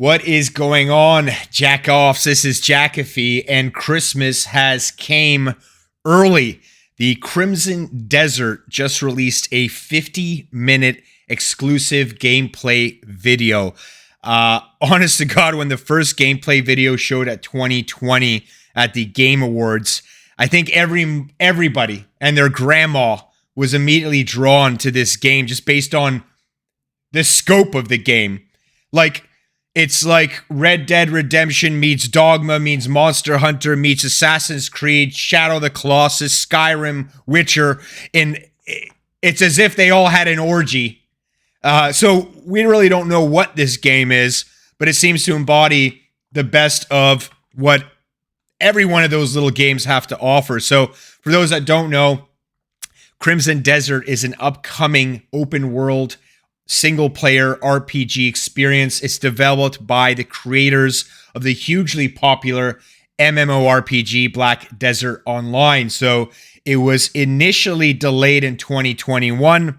What is going on, Jack-offs? This is Jackafee, and Christmas has came early. The Crimson Desert just released a 50-minute exclusive gameplay video. Honest to God, when the first gameplay video showed at 2020 at the Game Awards, I think everybody and their grandma was immediately drawn to this game just based on the scope of the game. Like, it's like Red Dead Redemption meets Dogma meets Monster Hunter meets Assassin's Creed, Shadow of the Colossus, Skyrim, Witcher, and it's as if they all had an orgy. So we really don't know what this game is, but it seems to embody the best of what every one of those little games have to offer. So for those that don't know, Crimson Desert is an upcoming open world single-player RPG experience. It's developed by the creators of the hugely popular MMORPG Black Desert Online. So it was initially delayed in 2021.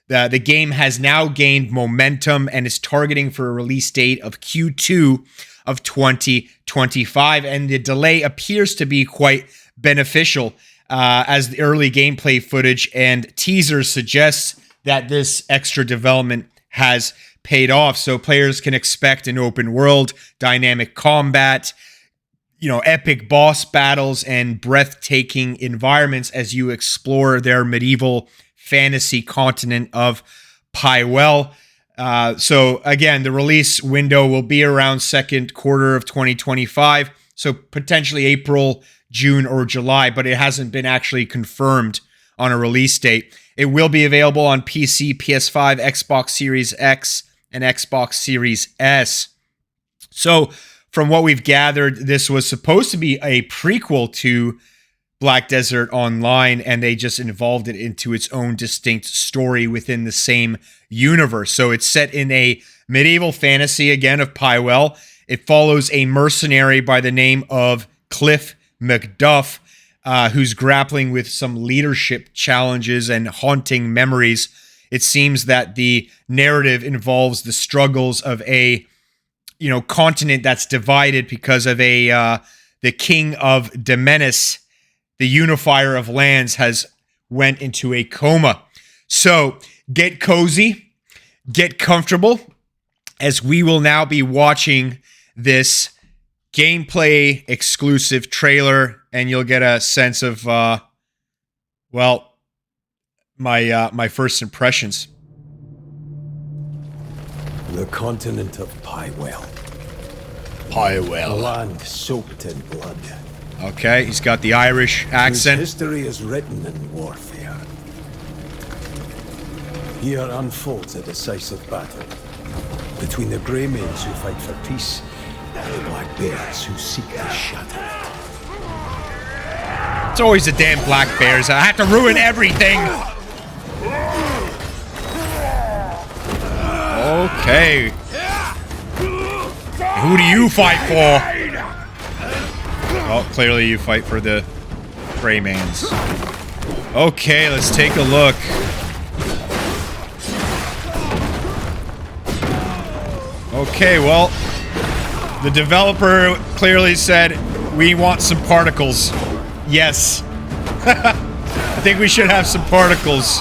The game has now gained momentum and is targeting for a release date of Q2 of 2025. And the delay appears to be quite beneficial as the early gameplay footage and teasers suggests that this extra development has paid off. So players can expect an open world, dynamic combat, epic boss battles, and breathtaking environments as you explore their medieval fantasy continent of Pywel. So again, the release window will be around second quarter of 2025. So potentially April, June, or July, but it hasn't been actually confirmed on a release date. It will be available on PC, PS5, Xbox Series X, and Xbox Series S. So, from what we've gathered, this was supposed to be a prequel to Black Desert Online, and they just involved it into its own distinct story within the same universe. So, it's set in a medieval fantasy, again, of Pywel. It follows a mercenary by the name of Cliff McDuff, who's grappling with some leadership challenges and haunting memories. It seems that the narrative involves the struggles of a, continent that's divided because of the king of Demenis, the unifier of lands, has went into a coma. So get cozy, get comfortable, as we will now be watching this gameplay exclusive trailer, and you'll get a sense of, my first impressions. The continent of Pywel. Pywel. A land soaked in blood. Okay, he's got the Irish accent. Whose history is written in warfare. Here unfolds a decisive battle between the Grey Maids who fight for peace and the Black Bears who seek to shatter it. It's always the damn Black Bears. I have to ruin everything. Okay. Who do you fight for? Oh, clearly you fight for the Greymans. Okay, let's take a look. Okay, well, the developer clearly said, we want some particles. Yes. I think we should have some particles.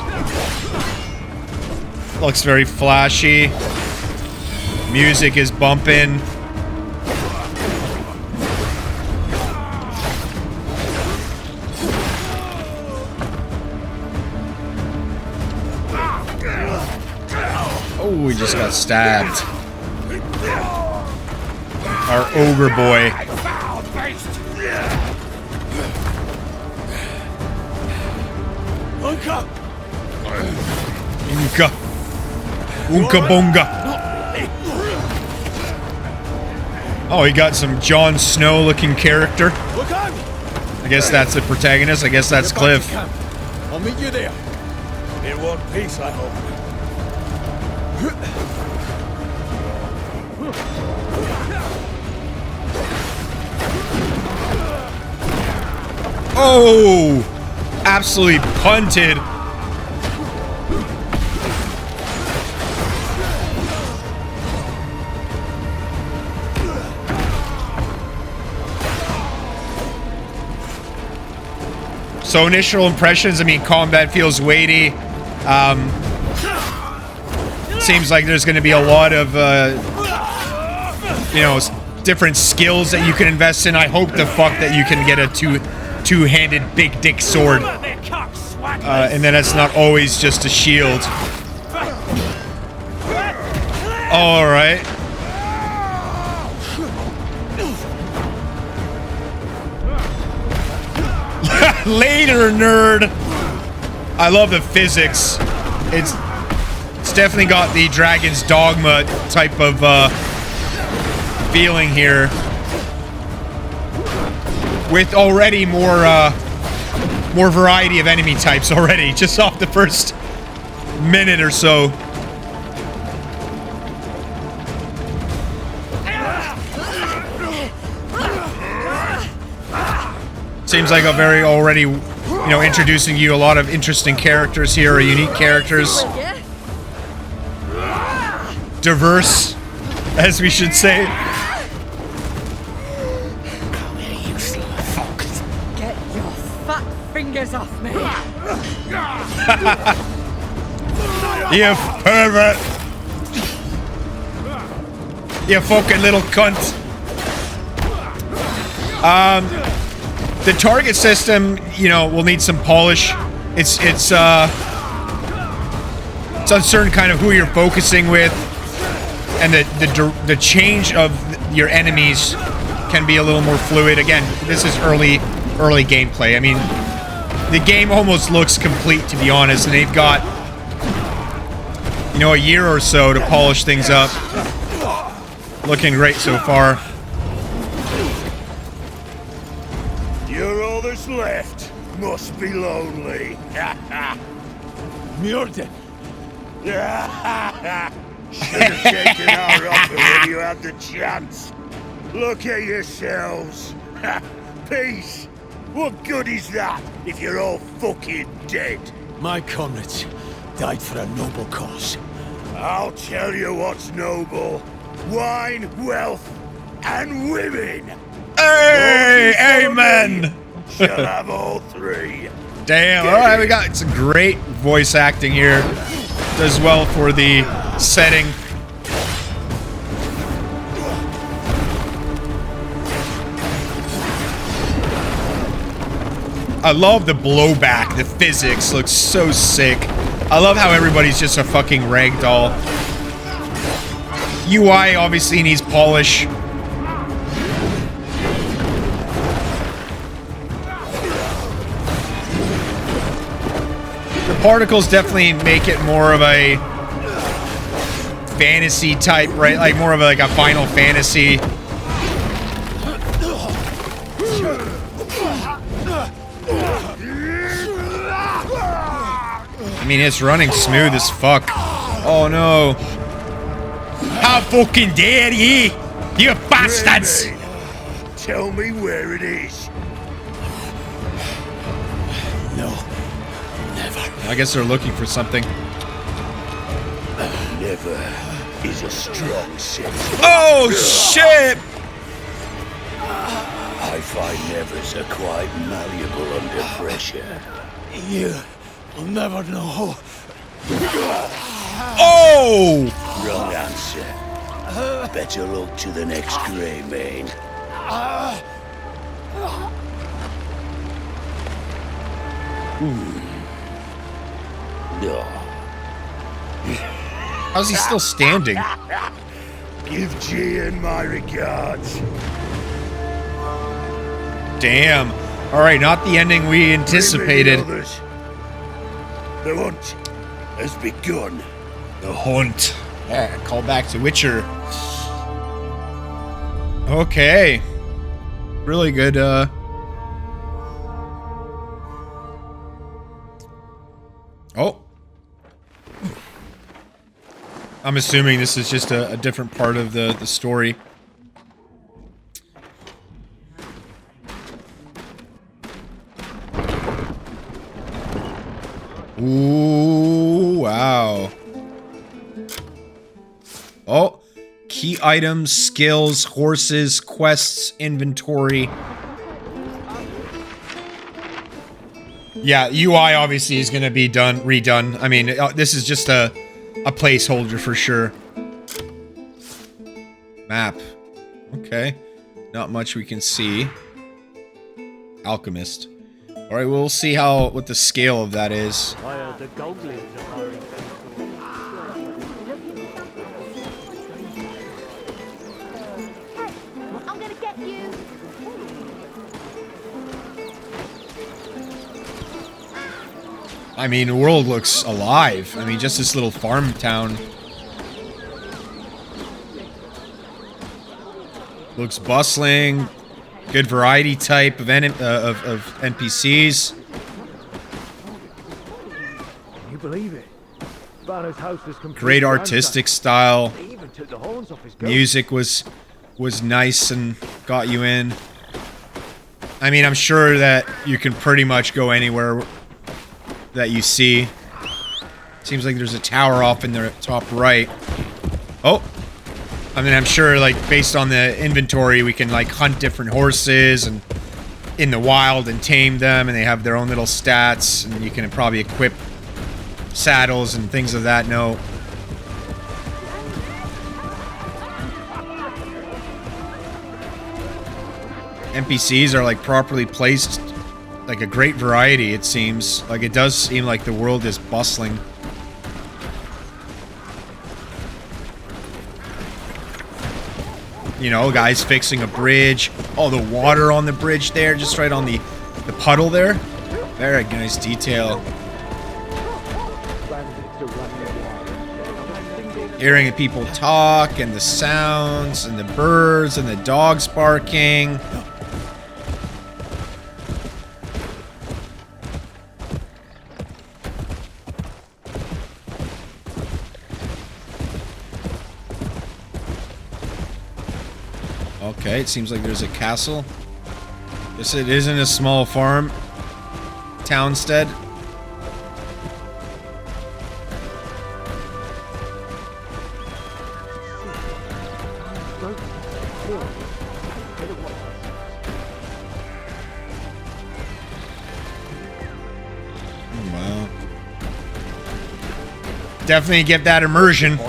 Looks very flashy. Music is bumping. Oh, we just got stabbed. Our ogre boy. Unka. Unka bonga. Oh, he got some Jon Snow looking character. I guess that's the protagonist. I guess that's Cliff. I'll meet you there. In one piece, I hope. Oh! Absolutely punted. So initial impressions, I mean, combat feels weighty. Seems like there's going to be a lot of, you know, different skills that you can invest in. I hope the fuck that you can get a two-handed big dick sword. And then it's not always just a shield. Alright. Later, nerd! I love the physics. It's definitely got the Dragon's Dogma type of feeling here. With already more variety of enemy types already, just off the first minute or so. Seems like a very already, you know, introducing you a lot of interesting characters here, or unique characters. Diverse, as we should say. Come here, you fucks. Get your fat fingers off me. You pervert. You fucking little cunt. The target system, you know, will need some polish. It's uncertain kind of who you're focusing with, and the change of your enemies can be a little more fluid. Again, this is early gameplay. I mean, the game almost looks complete, to be honest, and they've got, you know, a year or so to polish things up. Looking great so far. You're all that's left. Must be lonely. Murder. Should have taken our offer when you had the chance. Look at yourselves. Peace. What good is that if you're all fucking dead? My comrades died for a noble cause. I'll tell you what's noble. Wine, wealth, and women. Hey, amen. Shall have all three. Damn, alright, we got some great voice acting here. Does well for the setting. I love the blowback, the physics looks so sick. I love how everybody's just a fucking ragdoll. UI obviously needs polish. The particles definitely make it more of a fantasy type, right? Like more of a Final Fantasy. I mean, it's running smooth as fuck. Oh no. How fucking dare ye! You bastards! Tell me where it is. No. Never. I guess they're looking for something. Never is a strong sentence. Oh shit! I find nevers are quite malleable under pressure. You will never know. Oh! Wrong answer. Better look to the next grey mane. No. How's he still standing? Give Gian my regards. Damn. Alright, not the ending we anticipated. The hunt has begun. The hunt. Yeah, call back to Witcher. Okay. Really good, Oh. I'm assuming this is just a different part of the story. Ooh, wow. Oh, key items, skills, horses, quests, inventory. Yeah, UI obviously is going to be redone. I mean, this is just a placeholder for sure. Map. Okay. Not much we can see. Alchemist. Alright, we'll see what the scale of that is. I'm gonna get you. I mean, the world looks alive. I mean, just this little farm town. Looks bustling. Good variety type of NPCs. Can you believe it? Banner's house was Great artistic style. They even took the horns off his goat. Music was nice and got you in. I mean, I'm sure that you can pretty much go anywhere that you see. Seems like there's a tower off in the top right. Oh! I mean, I'm sure, like, based on the inventory, we can, like, hunt different horses and in the wild and tame them, and they have their own little stats, and you can probably equip saddles and things of that note. NPCs are, like, properly placed, like, a great variety, it seems. Like, it does seem like the world is bustling. You know, guys fixing a bridge. Oh, the water on the bridge there, just right on the puddle there. Very nice detail. Hearing people talk, and the sounds, and the birds, and the dogs barking. Okay, it seems like there's a castle. Guess it isn't a small farm. Townstead. Oh, wow. Definitely get that immersion.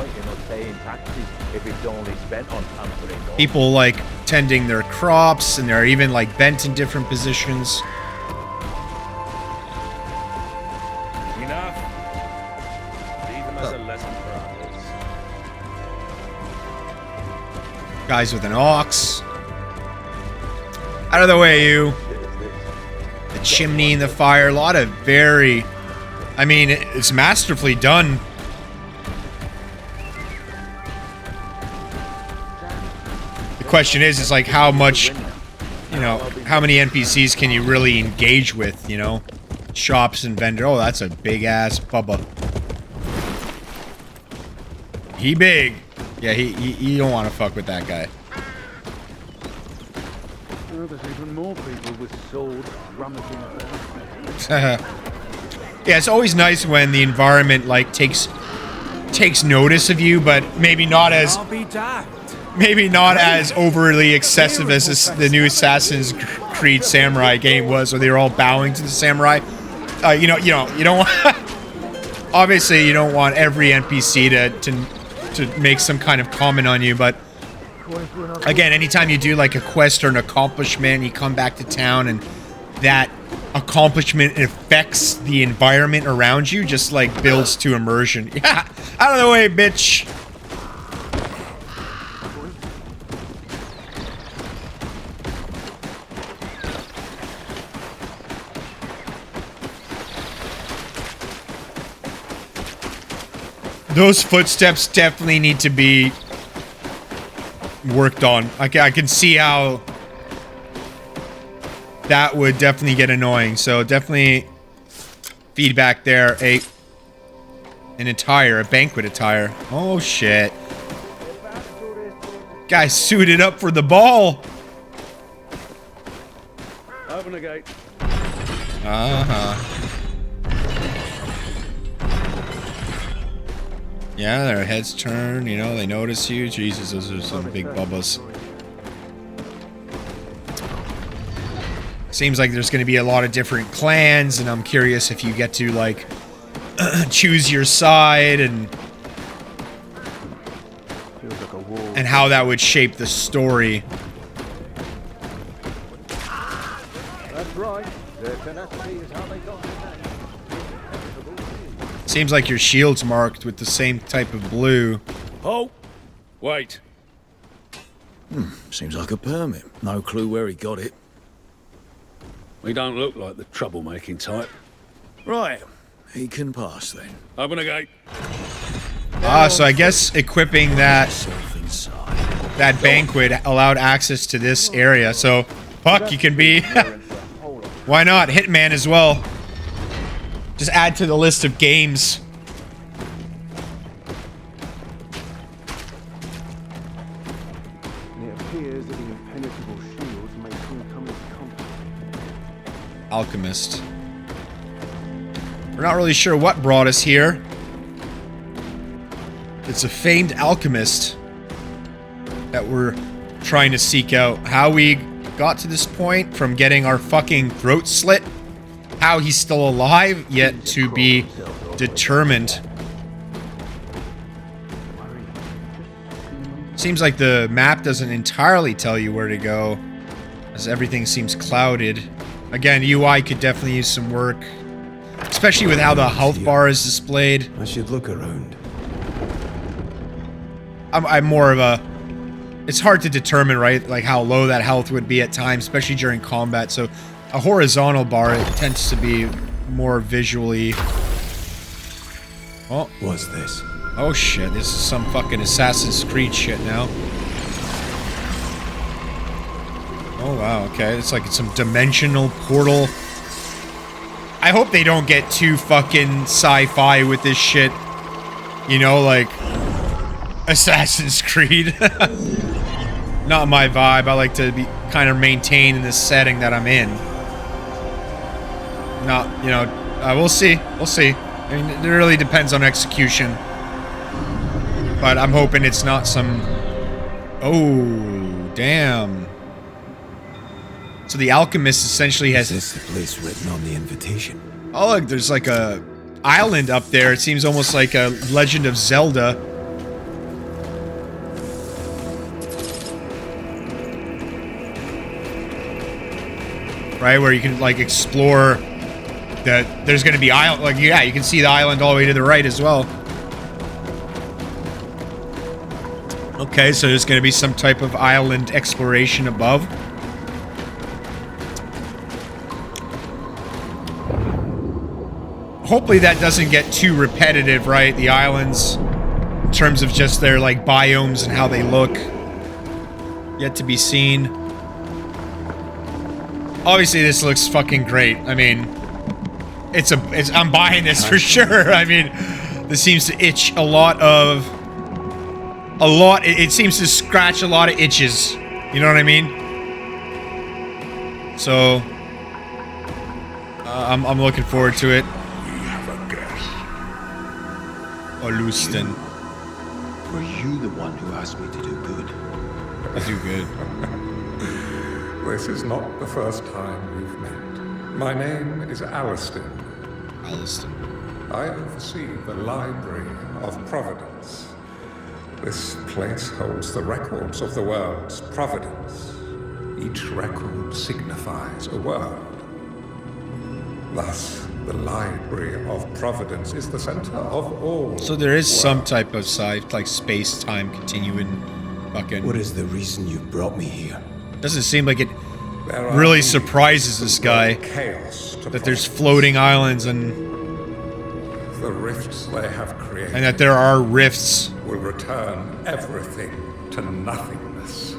People like tending their crops, and they're even like bent in different positions. Enough. Leave them as a lesson for others. Guys with an ox. Out of the way, you. The chimney and the fire. A lot of very... I mean, it's masterfully done. The question is like how much, you know, how many NPCs can you really engage with, you know? Shops and vendor. Oh, that's a big ass Bubba. He big. Yeah, you don't want to fuck with that guy. Oh, there's even more people with swords rummaging around. Yeah, it's always nice when the environment like takes notice of you, but maybe not as overly excessive as the new Assassin's Creed Samurai game was, where they were all bowing to the samurai. You don't want, obviously you don't want every NPC to make some kind of comment on you, but again, anytime you do like a quest or an accomplishment, you come back to town and that accomplishment affects the environment around you, just like builds to immersion. Yeah, out of the way, bitch. Those footsteps definitely need to be worked on. I can see how that would definitely get annoying. So definitely feedback there. A banquet attire. Oh shit. Guy suited up for the ball. Open the gate. Uh-huh. Yeah, their heads turn, you know, they notice you. Jesus, those are some big bubbas. Seems like there's going to be a lot of different clans, and I'm curious if you get to, like, choose your side and how that would shape the story. That's right. Their tenacity is how they got their name. Seems like your shield's marked with the same type of blue. Oh! Wait. Seems like a permit. No clue where he got it. We don't look like the troublemaking type. Right. He can pass then. Open the gate. Ah, so I guess equipping that Self inside. banquet allowed access to this area. So, fuck, you can be... Why not? Hitman as well. Just add to the list of games. And it appears that the impenetrable shields may soon come into conflict. Alchemist. We're not really sure what brought us here. It's a famed alchemist that we're trying to seek out. How we got to this point from getting our fucking throat slit, how he's still alive, yet to be determined. Seems like the map doesn't entirely tell you where to go, as everything seems clouded. Again, UI could definitely use some work, especially with how the health bar is displayed. I should look around. I'm more of a... It's hard to determine, right, like how low that health would be at times, especially during combat. So a horizontal bar, it tends to be more visually... Oh. What's this? Oh shit, this is some fucking Assassin's Creed shit now. Oh wow, okay, it's like some dimensional portal. I hope they don't get too fucking sci-fi with this shit. You know, like... Assassin's Creed. Not my vibe. I like to be kind of maintained in the setting that I'm in. Not, you know, we'll see. We'll see. I mean, it really depends on execution. But I'm hoping it's not some... Oh, damn. So the alchemist essentially has... Is this the place written on the invitation? Oh, look, there's like a island up there. It seems almost like a Legend of Zelda. Right, where you can, like, explore that there's going to be island, like, yeah, you can see the island all the way to the right as well. Okay, so there's going to be some type of island exploration above. Hopefully that doesn't get too repetitive, right? The islands, in terms of just their, like, biomes and how they look. Yet to be seen. Obviously, this looks fucking great. I mean, I'm buying this for sure. I mean, this seems to itch a lot. It seems to scratch a lot of itches. You know what I mean? So, I'm looking forward to it. We have a guest. Olustin. Were you the one who asked me to do good? I do good. This is not the first time we've met. My name is Alistin. Alistin. I oversee the Library of Providence. This place holds the records of the world's providence. Each record signifies a world. Thus, the Library of Providence is the center of all. So there is some type of like space-time continuing fucking... What is the reason you brought me here? Doesn't seem like it really surprises this guy that there's floating islands and the rifts they have created, and that there are rifts. Will return everything to nothingness.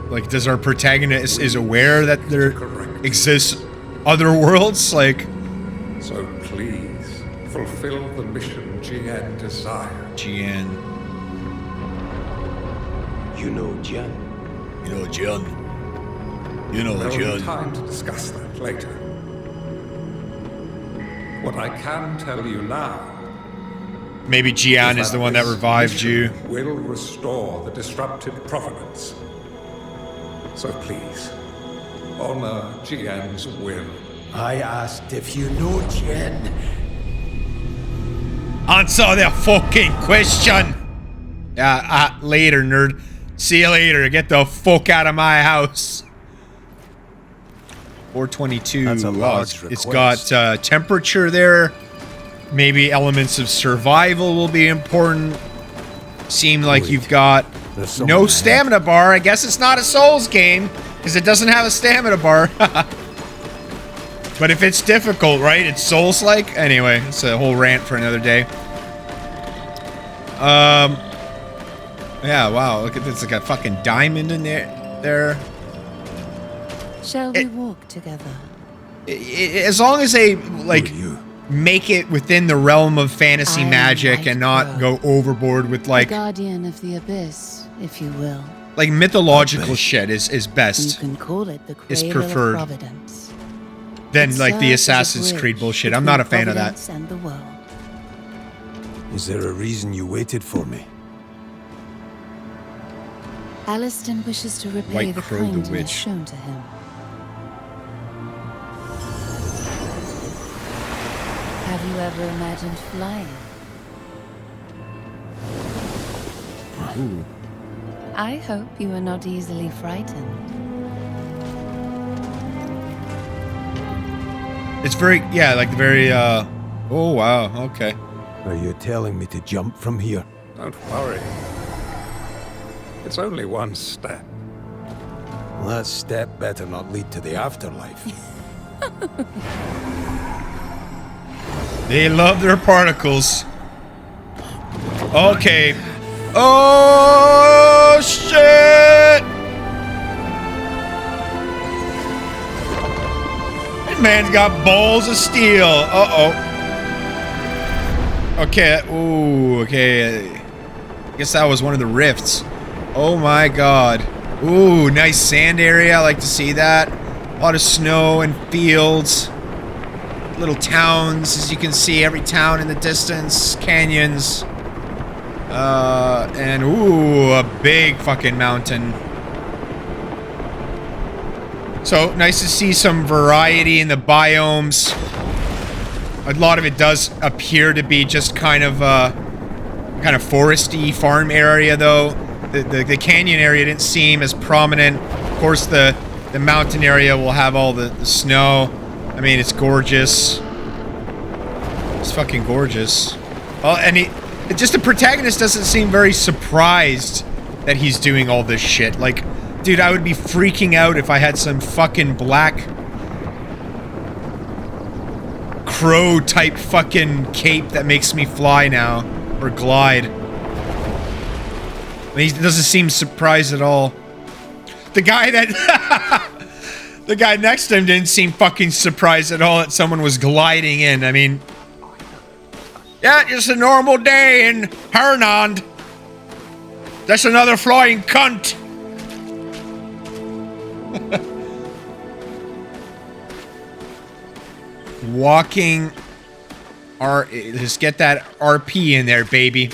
Like, does our protagonist is aware that there exists other worlds? Like, so please fulfill the mission GN desired. GN. You know Jen. You know Jen. You know There will Jen. be time to discuss that later. What I can tell you now. Maybe Gian is the one that revived you. Will restore the disrupted providence. So please, honor Jian's will. I asked if you know Jen. Answer the fucking question. Later, nerd. See you later. Get the fuck out of my house. 422. That's a large It's request. got temperature there. Maybe elements of survival will be important. Seem like Wait, you've got there's someone no ahead. stamina bar. I guess it's not a Souls game because it doesn't have a stamina bar. But if it's difficult, right? It's Souls-like. Anyway, it's a whole rant for another day. Yeah, wow. Look at this. Like a fucking diamond in there. Shall we walk together? As long as they, like, Who are you? make it within the realm of fantasy I am magic Light and not Girl. go overboard with, A like guardian of the abyss, if you will. mythological Abyss. shit is You best. can call it the Is cradle preferred. of providence. Than, It like, the serves as a Assassin's bridge Creed bullshit. I'm not a between fan of that. providence and the world. Is there a reason you waited for me? Aliston wishes to repay White the Crow the kindness Witch. shown to him. Have you ever imagined flying? I hope you are not easily frightened. It's very, yeah, like very, oh wow, okay. Are you telling me to jump from here? Don't worry. It's only one step. That step better not lead to the afterlife. They love their particles. Okay. Oh shit! That man's got balls of steel. Uh-oh. Okay. Ooh, okay. I guess that was one of the rifts. Oh my god. Ooh, nice sand area. I like to see that. A lot of snow and fields. Little towns, as you can see, every town in the distance. Canyons. And ooh, a big fucking mountain. So, nice to see some variety in the biomes. A lot of it does appear to be just kind of foresty farm area, though. The canyon area didn't seem as prominent. Of course, the mountain area will have all the snow. I mean, it's gorgeous. It's fucking gorgeous. Oh, and the protagonist doesn't seem very surprised that he's doing all this shit. Like, dude, I would be freaking out if I had some fucking black crow type fucking cape that makes me fly now. Or glide. He doesn't seem surprised at all. The guy that... The guy next to him didn't seem fucking surprised at all that someone was gliding in. I mean... Yeah, just a normal day in Hernand. That's another flying cunt. Walking... Just get that RP in there, baby.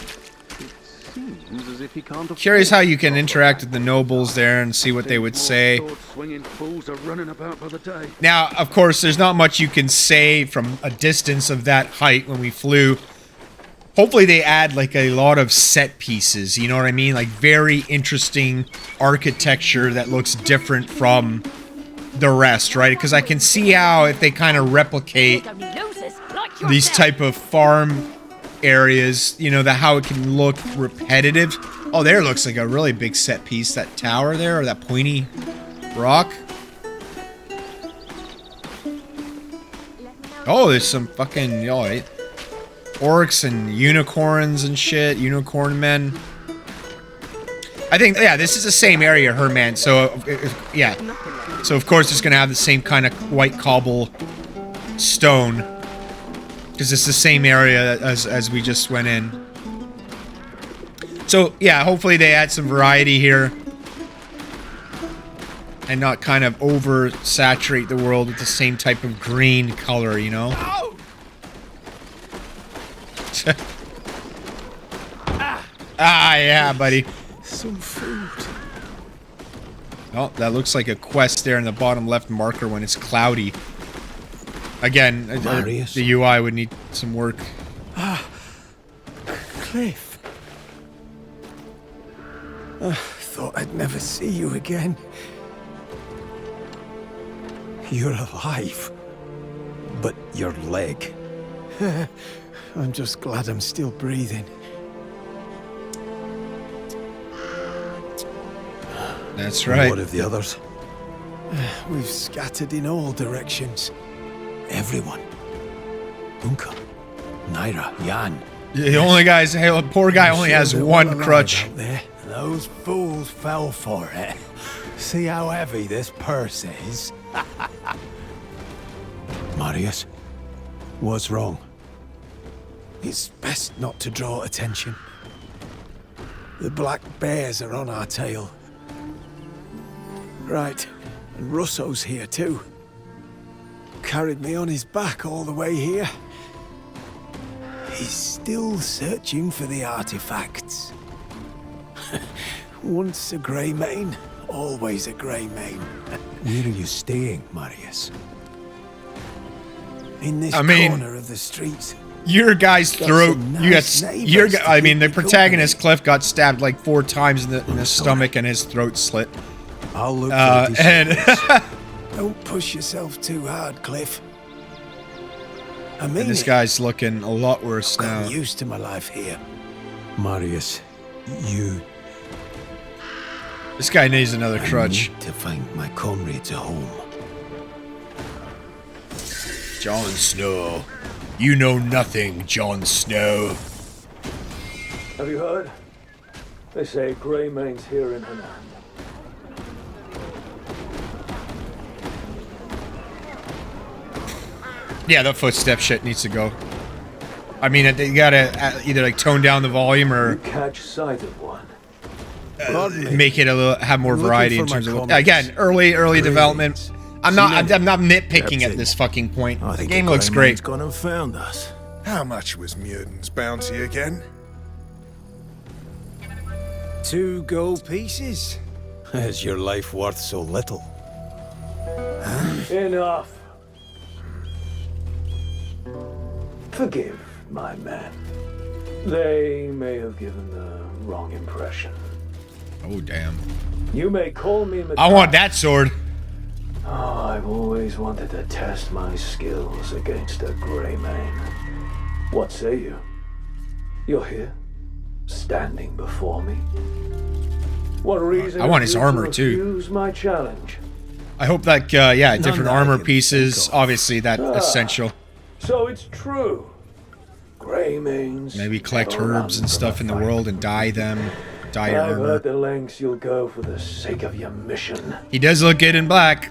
Seems as if he can't Curious how you can interact with the nobles there and see what they would say. Sword-swinging fools are running about by the day. Now, of course, there's not much you can say from a distance of that height when we flew. Hopefully they add, like, a lot of set pieces, you know what I mean? Like, very interesting architecture that looks different from the rest, right? Because I can see how if they kind of replicate these type of farm areas, you know, how it can look repetitive. Oh, there looks like a really big set piece. That tower there, or that pointy rock. Oh, there's some fucking, orcs and unicorns and shit. Unicorn men. I think, yeah, this is the same area, Herman. So, yeah. So, of course, it's going to have the same kind of white cobble stone. Because it's the same area as we just went in. So, yeah, hopefully they add some variety here. And not kind of oversaturate the world with the same type of green color, you know? Ah, yeah, buddy. Some food. Oh, that looks like a quest there in the bottom left marker when it's cloudy. Again, the UI would need some work. Cliff. Thought I'd never see you again. You're alive. But your leg. I'm just glad I'm still breathing. That's right. What of the others? We've scattered in all directions. Everyone. Unka, Naira, Jan. The only guy's poor guy only has one crutch. There. Those fools fell for it. See how heavy this purse is? Marius, what's wrong? It's best not to draw attention. The black bears are on our tail. Right, and Russo's here too. Carried me on his back all the way here. He's still searching for the artifacts. Once a grey mane, always a grey mane. Where are you staying, Marius? In this corner of the street. Your guy's throat. I mean, the protagonist Cliff got stabbed like 4 times in the stomach, and his throat slit. I'll look for the Don't push yourself too hard, Cliff. I mean, this guy's looking a lot worse now. I'm used to my life here. Marius, you... This guy needs another crutch. I need to find my comrades at home. Jon Snow. You know nothing, Jon Snow. Have you heard? They say Greymane's here in Hanan. Yeah, the footstep shit needs to go. I mean, you gotta either like tone down the volume or catch sight of one. Make it a little have more variety in terms of again early development. I'm not nitpicking at this fucking point. The game looks great. Gone and found us. How much was Muirden's bounty again? 2 gold pieces. Is your life worth so little? Huh? Enough. Forgive my men. They may have given the wrong impression. Oh damn! You may call me Matthias. I want that sword. Oh, I've always wanted to test my skills against a Greymane. What say you? You're here, standing before me. What reason? I want his armor too. Use my challenge. I hope that different armor pieces. Obviously, that essential. So it's true. Greymanes. Maybe collect herbs and stuff in the world and dye them. Dye your I've armor. heard the lengths you'll go for the sake of your mission. He does look good in black.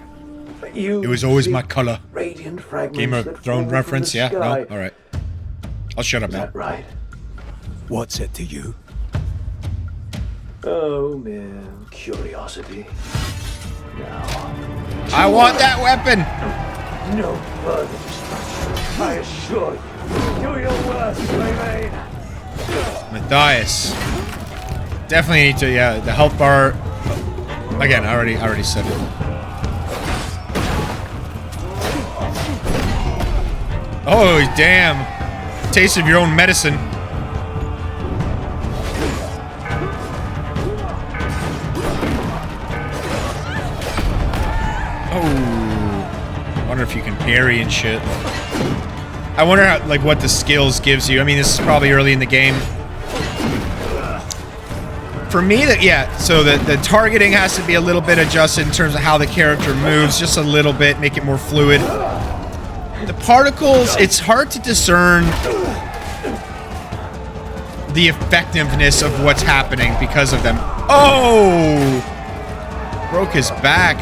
You it was always my color. Radiant fragments Game of Thrones reference, yeah? No? Alright. I'll shut up now. Is that right? What's it to you? Oh, mere curiosity. Now... I want that weapon! No further destruction, I assure you. Do your worst, Greymane! Matthias. Definitely need to, the health bar... Again, I already said it. Oh, damn. Taste of your own medicine. Oh. I wonder if you can parry and shit. I wonder how, like, what the skills gives you. I mean, this is probably early in the game. For me, so the targeting has to be a little bit adjusted in terms of how the character moves, just a little bit, make it more fluid. The particles, it's hard to discern the effectiveness of what's happening because of them. Oh! Broke his back.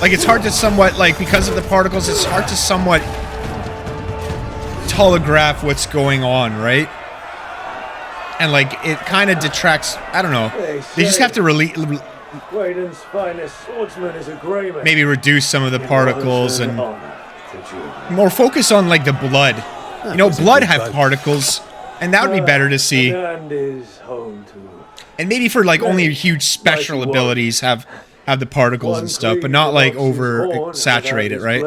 Like, it's hard to somewhat, like, because of the particles, it's hard to somewhat telegraph what's going on, right? And, like, it kind of detracts, I don't know. They just have to Graydon's finest swordsman is a maybe reduce some of the particles and more focus on, like, the blood. You know, blood have particles, and that would be better to see. Land is home to And maybe for like only huge special abilities have the particles and stuff, but not like over saturate it, right?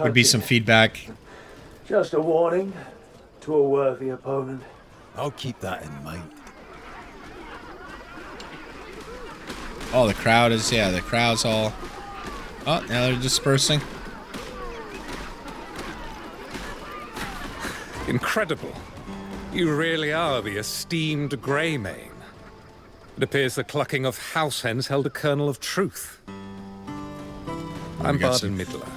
Would be some feedback. just a warning to a worthy opponent. I'll keep that in mind. Oh, the crowd is, yeah, the crowd's all... Oh, now they're dispersing. Incredible. You really are the esteemed Greymane. It appears the clucking of house hens held a kernel of truth. I'm Barden Midler.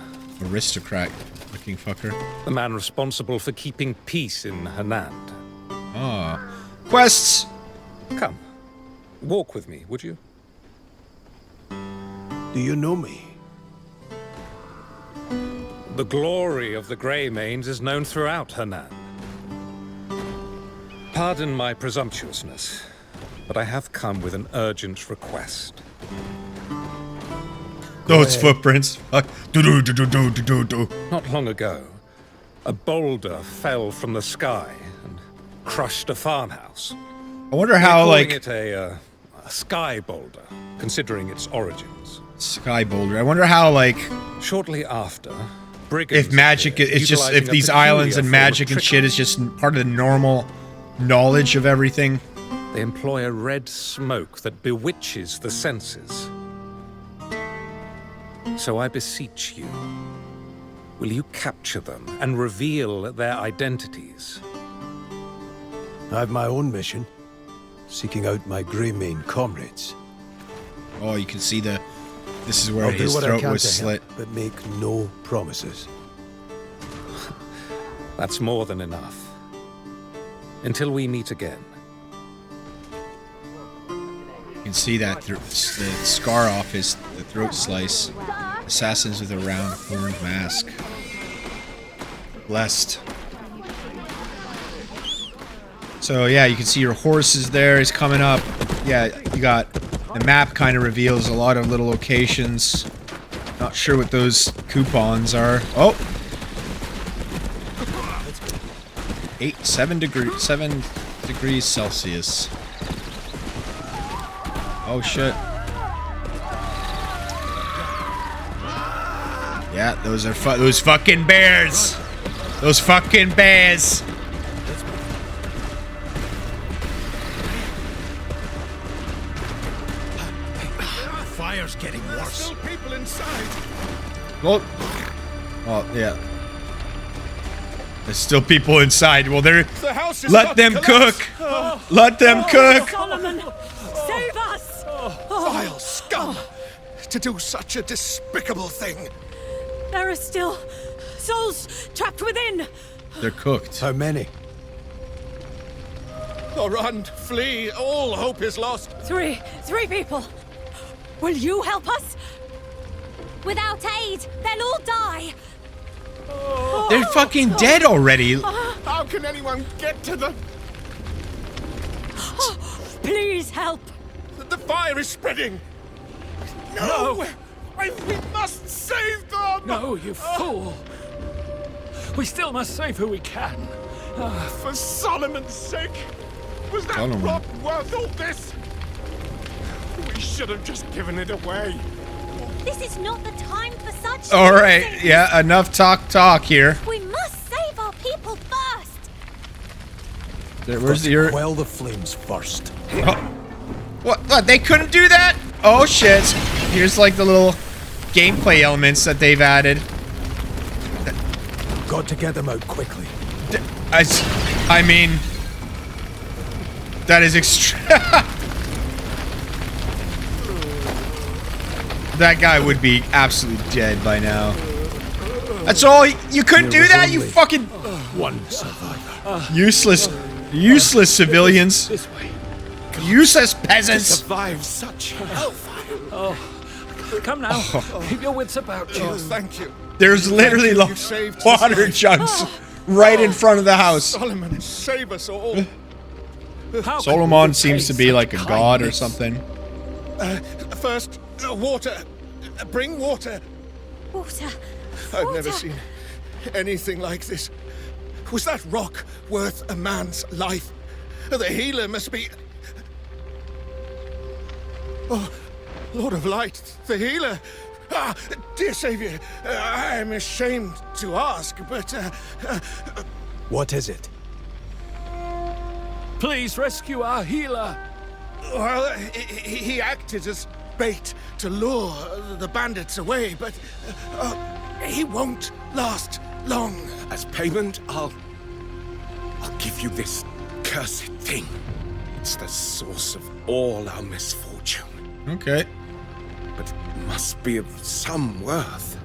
Aristocrat-looking fucker. The man responsible for keeping peace in Hanand. Oh. Quests! Come, walk with me, would you? Do you know me? The glory of the Greymanes is known throughout Hanand. Pardon my presumptuousness, but I have come with an urgent request. Those footprints. Do-do-do-do-do-do-do. Not long ago, a boulder fell from the sky and crushed a farmhouse. I wonder how, They're calling like... it a sky boulder, considering its origins. Sky boulder. I wonder how, like... Shortly after, brigands if magic... It's just... If these islands and magic and shit is just part of the normal knowledge of everything. They employ a red smoke that bewitches the senses. So I beseech you, will you capture them and reveal their identities? I have my own mission, seeking out my Greymane comrades. Oh, you can see the... This is where I'll do his what I throat can was to slit. help, but make no promises. That's more than enough. Until we meet again. You can see that the scar off the throat slice. Assassins with a round horned mask. Blessed. So yeah, you can see your horses there. He's coming up. Yeah, you got the map kind of reveals a lot of little locations. Not sure what those coupons are. Oh, 7 degrees Celsius. Oh shit. Yeah, those are those fucking bears. Those fucking bears. Fire's getting worse. Still people inside. Well, oh yeah. There's still people inside. Well, they're The house is let about them to collapse. cook. Let them cook. Solomon, save us! Vile scum! To do such a despicable thing. There are still souls trapped within. They're cooked. How many? Oh, run, flee. All hope is lost. Three people. Will you help us? Without aid, they'll all die. They're fucking dead already. How can anyone get to them? Please help. The fire is spreading. No! We must save them! No, you fool! We still must save who we can. For Solomon's sake! Was that Solomon. rot worth all this? We should have just given it away. This is not the time for such All right, things. yeah, enough talk here. We must save our people first. Where's your... Quell the flames first. What? They couldn't do that? Oh shit! Here's like the little gameplay elements that they've added. Got to get them out quickly. I mean, that is extreme. That guy would be absolutely dead by now. That's all. You couldn't do that. You fucking One survivor. useless civilians. This way. Useless peasants. Survive such hellfire. Come now. Keep your wits about you. Oh, thank you. There's literally You saved his water life. jugs right in front of the house. Solomon, save us all. How Solomon could we seems to repay be like a such god or kindness? something. First, water. Bring water. Water. I've never Water. seen anything like this. Was that rock worth a man's life? The healer must be... Oh, Lord of Light, the healer. Ah, dear Savior, I am ashamed to ask, but... What is it? Please rescue our healer. Well, he acted as bait to lure the bandits away, but he won't last long. As payment, I'll give you this cursed thing. It's the source of all our misfortune. Okay. But it must be of some worth.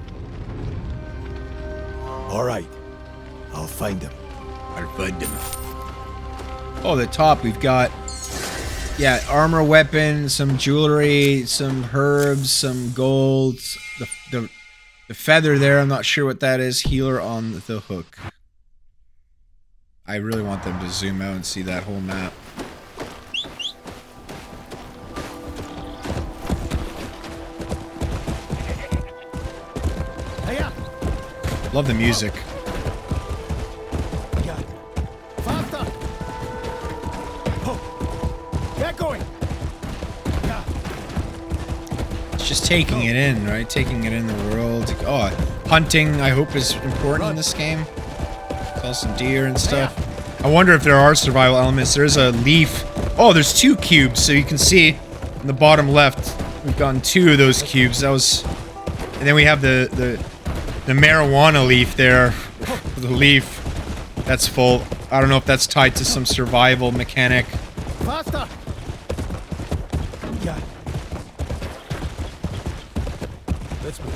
All right. I'll find him. I'll find him. Oh, the top we've got, yeah, armor, weapon, some jewelry, some herbs, some gold, the feather there. I'm not sure what that is. Healer on the hook. I really want them to zoom out and see that whole map. Love the music. Faster! Oh. Get going! It's just taking it in, right? Taking it in the world. Oh, hunting, I hope, is important in this game. Kill some deer and stuff. I wonder if there are survival elements. There's a leaf. Oh, there's 2 cubes, so you can see in the bottom left, we've gotten 2 of those cubes. That was... And then we have the marijuana leaf there. The leaf that's full. I don't know if that's tied to some survival mechanic. Faster! Yeah. Let's move.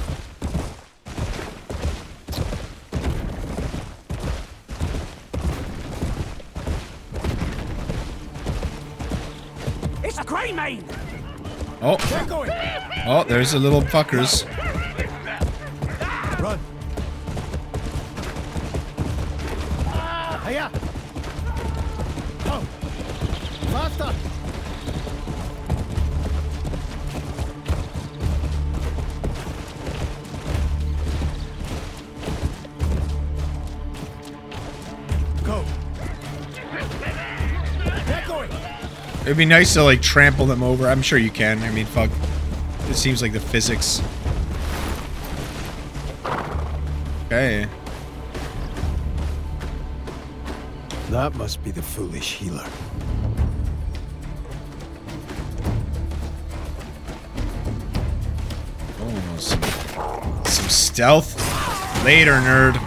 It's Greymane! Oh. Get going! Oh, there's the little fuckers. Run! Hiya! Oh! Faster! Go! Get going! It'd be nice to, like, trample them over. I'm sure you can. I mean, fuck. It seems like the physics. Okay. That must be the foolish healer. Oh, some stealth. Later, nerd.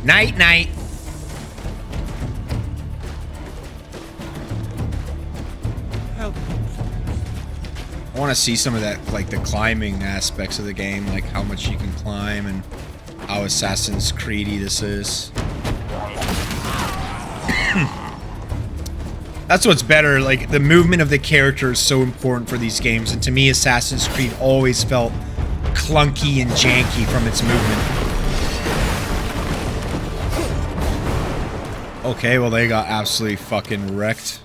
Night, night. I want to see some of that, like the climbing aspects of the game, like how much you can climb and how Assassin's Creed-y this is. That's what's better, like the movement of the character is so important for these games, and to me Assassin's Creed always felt clunky and janky from its movement. Okay, well they got absolutely fucking wrecked.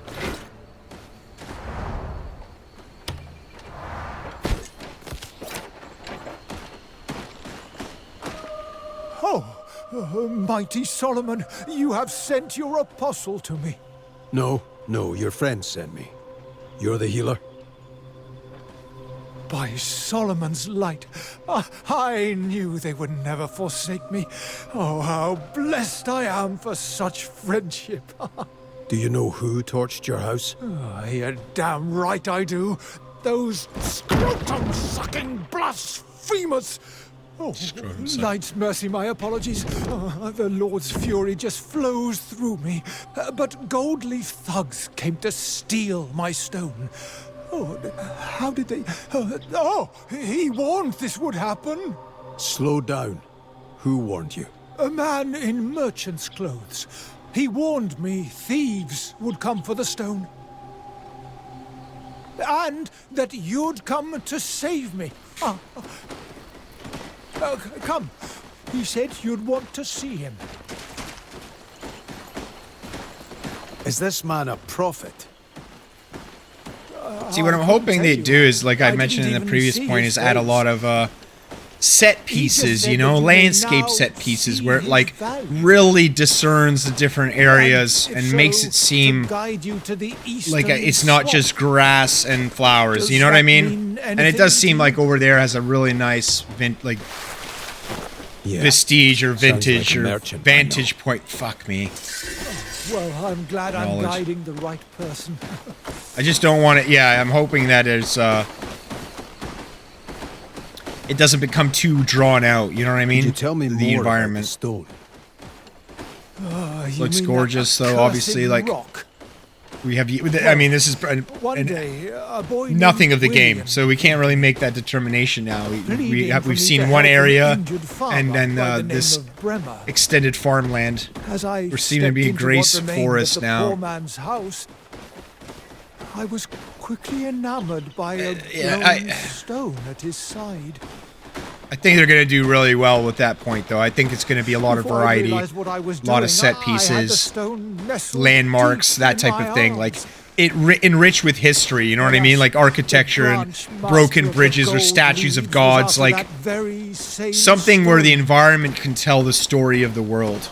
Mighty Solomon, you have sent your apostle to me. No, your friend sent me. You're the healer? By Solomon's light, I knew they would never forsake me. Oh, how blessed I am for such friendship. Do you know who torched your house? You're damn right I do. Those scrotum-sucking blasphemers! Oh, Knight's mercy, my apologies. The Lord's fury just flows through me. But Goldleaf thugs came to steal my stone. Oh, how did they... he warned this would happen. Slow down. Who warned you? A man in merchant's clothes. He warned me thieves would come for the stone. And that you'd come to save me. Come. He said you'd want to see him. Is this man a prophet? See, what I'm hoping they do is, like I mentioned in the previous point, is add a lot of set pieces, you know, landscape set pieces where it like really discerns the different areas and makes it seem like it's not just grass and flowers, you know what I mean? And it does seem like over there has a really nice vestige or vintage or vantage point. Fuck me. Well, I'm glad I'm guiding the right person. I just don't want it. Yeah, I'm hoping that it's it doesn't become too drawn out. You know what I mean? Could you tell me the more environment. About the stone? Looks gorgeous, though. Obviously, like rock. we have. I mean, this is nothing of the game, so we can't really make that determination now. We've seen one area, and then this extended farmland. We're seeming to be a Grace Forest now. Poor man's house, I was quickly enamored by a stone at his side. I think they're going to do really well with that point, though. I think it's going to be a lot of variety, a lot of set pieces, landmarks, that type of thing. Like, it enriched with history, you know what I mean? Like architecture and broken bridges or statues of gods. Like, something where the environment can tell the story of the world.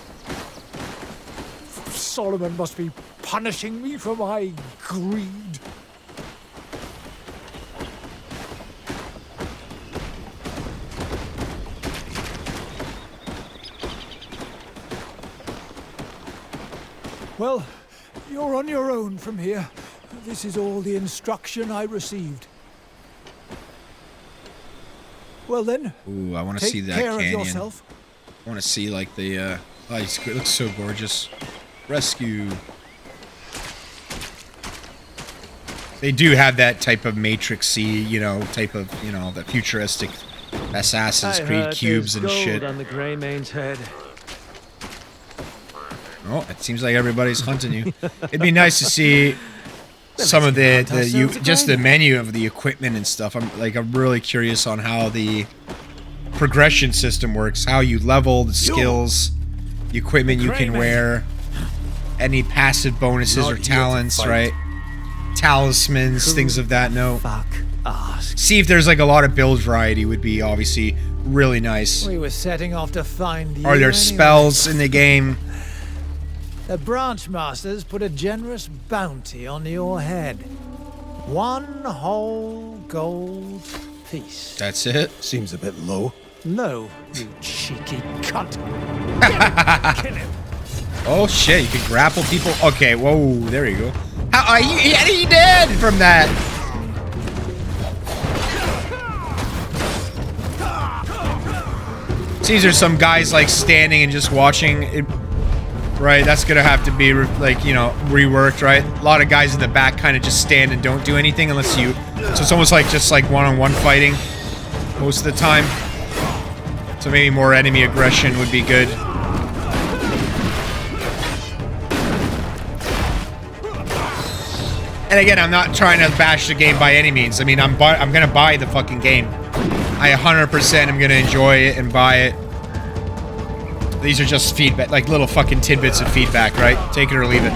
Solomon must be punishing me for my greed. Well, you're on your own from here. This is all the instruction I received. Well then, ooh, I want to see that canyon. I want to see like the oh, it looks so gorgeous. Rescue. They do have that type of Matrix-y, you know, type of, you know, the futuristic Assassin's Creed cubes and shit. On the Grey Mane's head. Oh, it seems like everybody's hunting you. It'd be nice to see some of just the menu of the equipment and stuff. I'm really curious on how the progression system works, how you level the skills, the equipment you can wear, any passive bonuses or talents, right? Talismans, things of that note. See if there's like a lot of build variety would be obviously really nice. We were setting off to find you. Are there spells in the game? The branch masters put a generous bounty on your head. 1 whole gold piece. That's it? Seems a bit low. Low, you cheeky cunt. Kill him. Oh shit, you can grapple people? Okay, whoa, there you go. How are he dead from that? Seems there's some guys like standing and just watching it. Right, that's gonna have to be like, you know, reworked, right? A lot of guys in the back kind of just stand and don't do anything unless you. So it's almost like just like one-on-one fighting most of the time. So maybe more enemy aggression would be good. And again, I'm not trying to bash the game by any means. I mean, I'm gonna buy the fucking game. I 100% am gonna enjoy it and buy it. These are just feedback, like little fucking tidbits of feedback, right? Take it or leave it.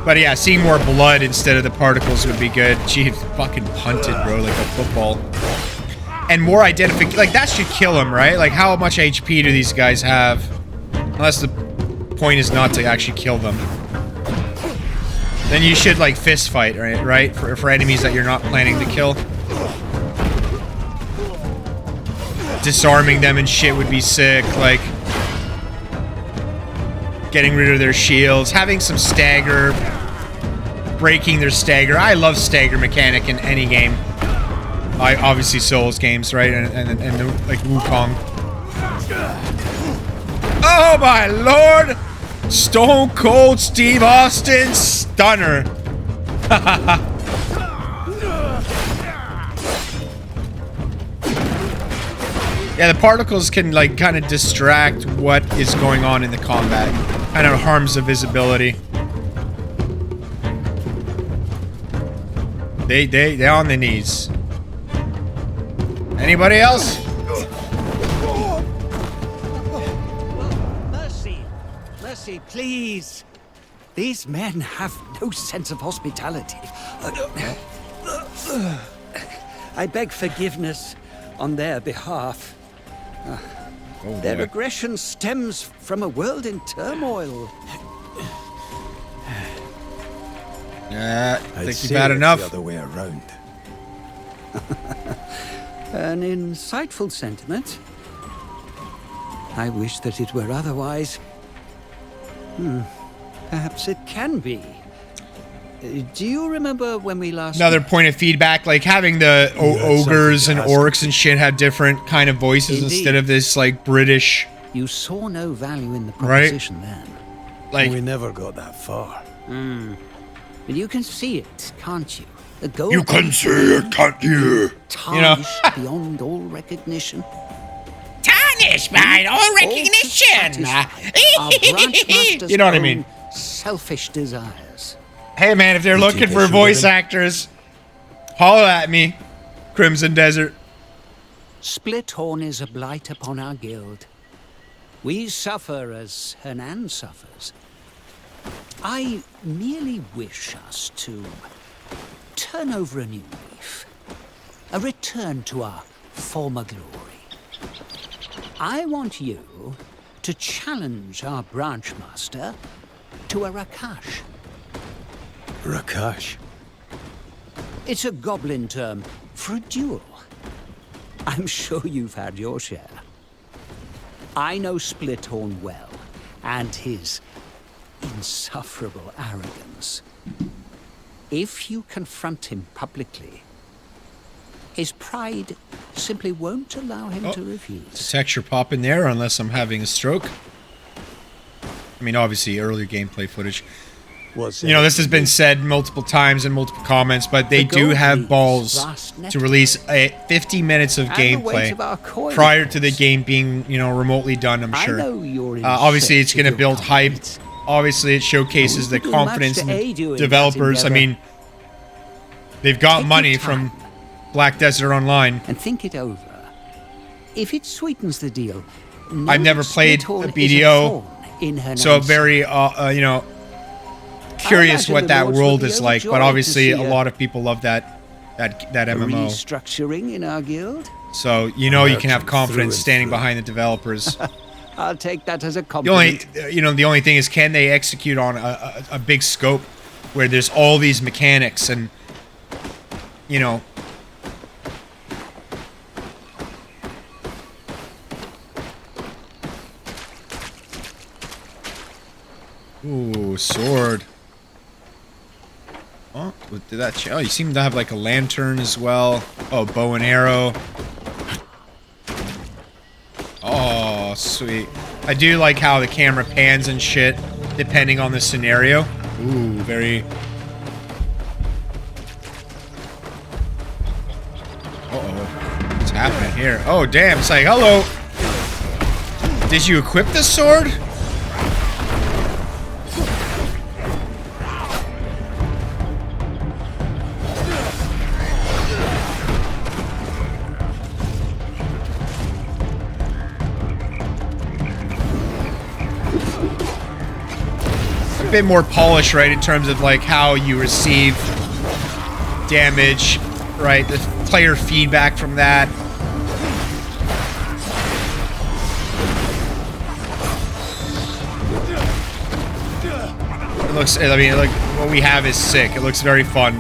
But yeah, seeing more blood instead of the particles would be good. Gee, fucking punted, bro, like a football. And more identification, like that should kill him, right? Like how much HP do these guys have? Unless the point is not to actually kill them. Then you should like fist fight, right? For enemies that you're not planning to kill. Disarming them and shit would be sick, like getting rid of their shields, having some stagger, breaking their stagger. I love stagger mechanic in any game. Obviously Souls games, right? And like Wukong. Oh my lord! Stone Cold Steve Austin Stunner. Yeah, the particles can like kind of distract what is going on in the combat. Kind of harms the visibility. They're on their knees. Anybody else? Mercy, please. These men have no sense of hospitality. I beg forgiveness on their behalf. Oh, Their boy. aggression stems from a world in turmoil. Yeah, I I'd think say you've had it's enough. the other way around. An insightful sentiment. I wish that it were otherwise. Perhaps it can be. Do you remember when we last... Another point of feedback, like having the ogres and orcs and shit have different kind of voices instead of this like British. You saw no value in the Right? proposition then. Like We never got that far. But you can see it, can't you? The goal You can see it, can't you? tarnished beyond all recognition. tarnished by all recognition. Our branch masters' You know what I own mean? Selfish desires. Hey man, if they're looking for voice actors, holler at me, Crimson Desert. Splithorn is a blight upon our guild. We suffer as Hernan suffers. I merely wish us to turn over a new leaf. A return to our former glory. I want you to challenge our branch master to a Rakash. Rakash? It's a goblin term for a duel. I'm sure you've had your share. I know Splithorn well, and his insufferable arrogance. If you confront him publicly, his pride simply won't allow him to refuse. Texture pop in there unless I'm having a stroke. I mean, obviously, earlier gameplay footage. You know, this has been said multiple times in multiple comments, but they do have balls to release 50 minutes of gameplay prior to the game being, you know, remotely done, I'm sure. Obviously, it's going to build hype. Obviously, it showcases the confidence in the developers. I mean, they've got money from Black Desert Online. And think it over. If it sweetens the deal, I've never played a BDO, so very, you know, curious what that world is like. But obviously, a lot of people love that MMO. Restructuring in our guild. So you know you can have confidence standing behind the developers. I'll take that as a The compliment. only, you know, the only thing is, can they execute on a big scope where there's all these mechanics and, you know. Ooh, sword. Oh, what did that? Oh, you seem to have like a lantern as well. Oh, bow and arrow. Oh, sweet. I do like how the camera pans and shit, depending on the scenario. Ooh, very... Uh-oh. What's happening here? Oh, damn. It's like, hello. Did you equip the sword? A bit more polish, right, in terms of like how you receive damage, right? The player feedback from that. It looks, I mean, like what we have is sick. It looks very fun,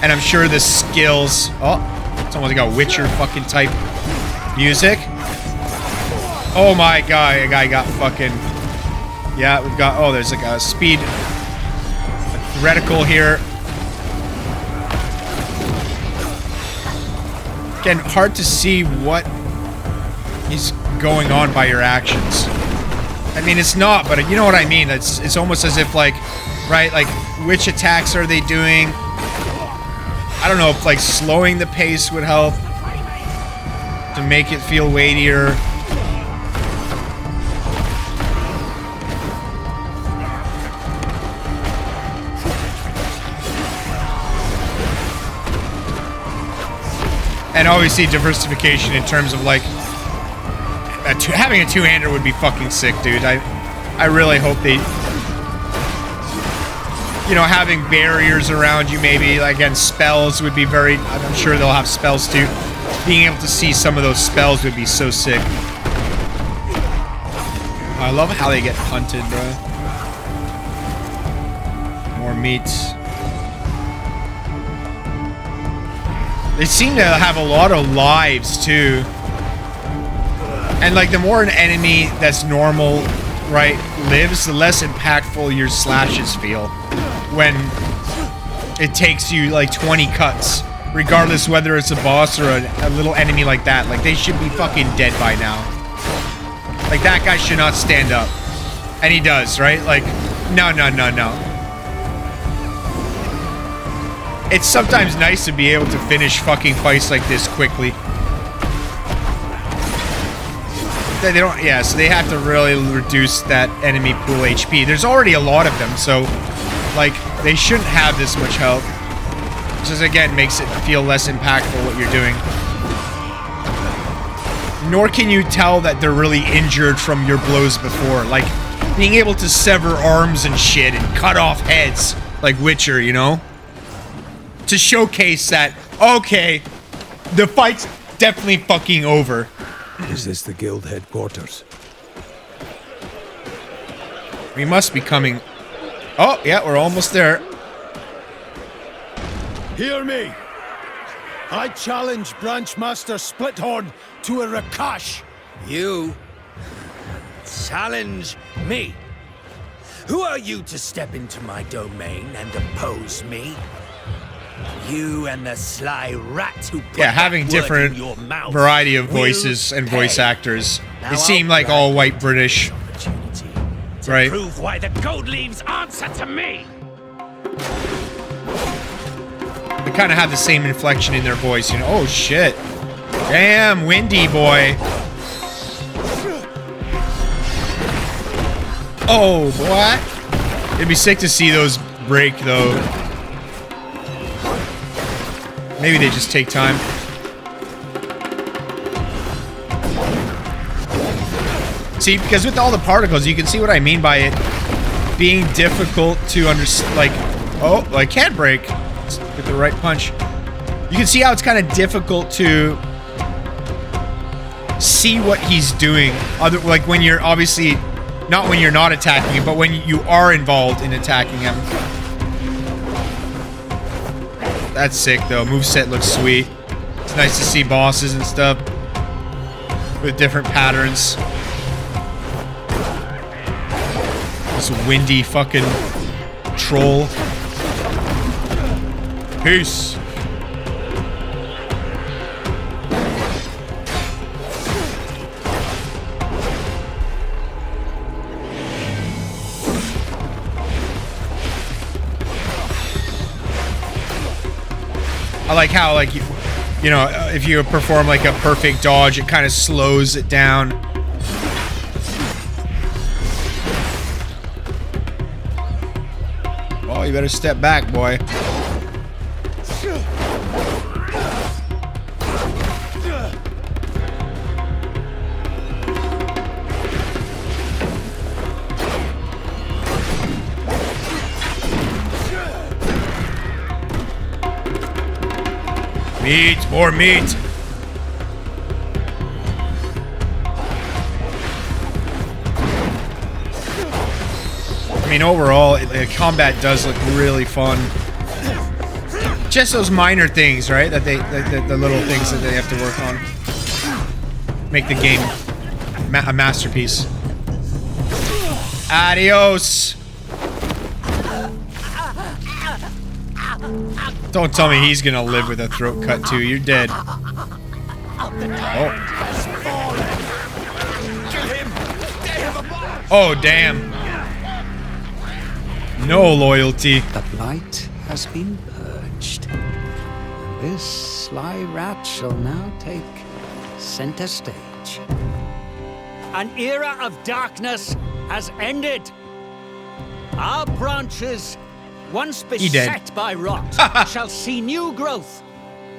and I'm sure the skills. Oh, it's almost like a Witcher fucking type music. Oh my god, a guy got fucking. Yeah, we've got, oh, there's like a speed reticle here. Again, hard to see what is going on by your actions. I mean, it's not, but you know what I mean. It's almost as if like, right, like which attacks are they doing? I don't know if like slowing the pace would help to make it feel weightier. And obviously diversification in terms of like having a two-hander would be fucking sick, dude. I really hope they, you know, having barriers around you, maybe like, again, spells would be very. I'm sure they'll have spells too. Being able to see some of those spells would be so sick. I love how they get hunted, bro. More meat. They seem to have a lot of lives, too. And, like, the more an enemy that's normal, right, lives, the less impactful your slashes feel. When it takes you, like, 20 cuts. Regardless whether it's a boss or a little enemy like that. Like, they should be fucking dead by now. Like, that guy should not stand up. And he does, right? Like, no. It's sometimes nice to be able to finish fucking fights like this quickly. They don't, yeah, so they have to really reduce that enemy pool HP. There's already a lot of them, so, like, they shouldn't have this much health. Just, again, makes it feel less impactful what you're doing. Nor can you tell that they're really injured from your blows before. Like, being able to sever arms and shit and cut off heads, like Witcher, you know? To showcase that, okay, the fight's definitely fucking over. Is this the guild headquarters? We must be coming. Oh, yeah, we're almost there. Hear me! I challenge Branchmaster Splithorn to a Rakash! You challenge me? Who are you to step into my domain and oppose me? You and the sly rat who put having different variety of voices and voice actors. They seem like all white British, right? Prove why the gold leaves answer to me. They kind of have the same inflection in their voice, you know. Oh shit! Damn, windy boy. Oh, boy. It'd be sick to see those break though. Maybe they just take time. See, because with all the particles, you can see what I mean by it being difficult to understand. Like, oh, I can't break with the right punch. You can see how it's kind of difficult to see what he's doing. Like when you're obviously not when you're not attacking him, but when you are involved in attacking him. That's sick though. Moveset looks sweet. It's nice to see bosses and stuff with different patterns. This windy fucking troll. Peace. I like how, like, you know, if you perform like a perfect dodge, it kind of slows it down. Oh, you better step back, boy. Meat, more meat. I mean, overall, the combat does look really fun. Just those minor things, right? That the little things that they have to work on make the game a masterpiece. Adios. Don't tell me he's gonna live with a throat cut too. You're dead. Oh. Oh, damn. No loyalty. The blight has been purged. This sly rat shall now take center stage. An era of darkness has ended. Our branches, once beset by rot, shall see new growth,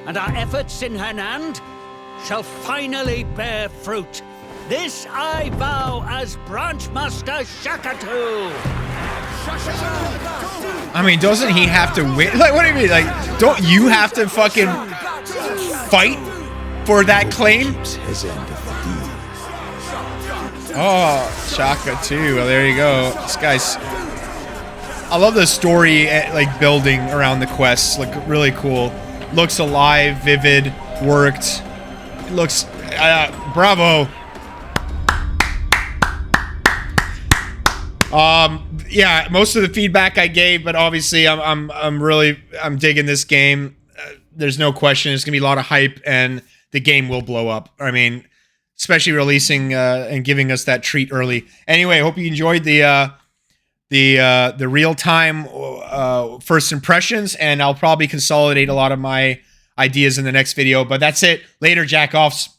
and our efforts in Hernand shall finally bear fruit. This I vow as Branchmaster Shakatu. I mean, doesn't he have to win? Like, what do you mean? Like, don't you have to fucking fight for that claim? His end of the Oh, Shaka too. Well, there you go. This guy's... I love the story, like, building around the quests. Like, really cool. Looks alive, vivid, worked. Looks... bravo. Yeah, most of the feedback I gave, but obviously I'm digging this game. There's no question. There's gonna be a lot of hype, and the game will blow up. I mean, especially releasing and giving us that treat early. Anyway, I hope you enjoyed the real-time first impressions, and I'll probably consolidate a lot of my ideas in the next video. But that's it. Later, jack-offs.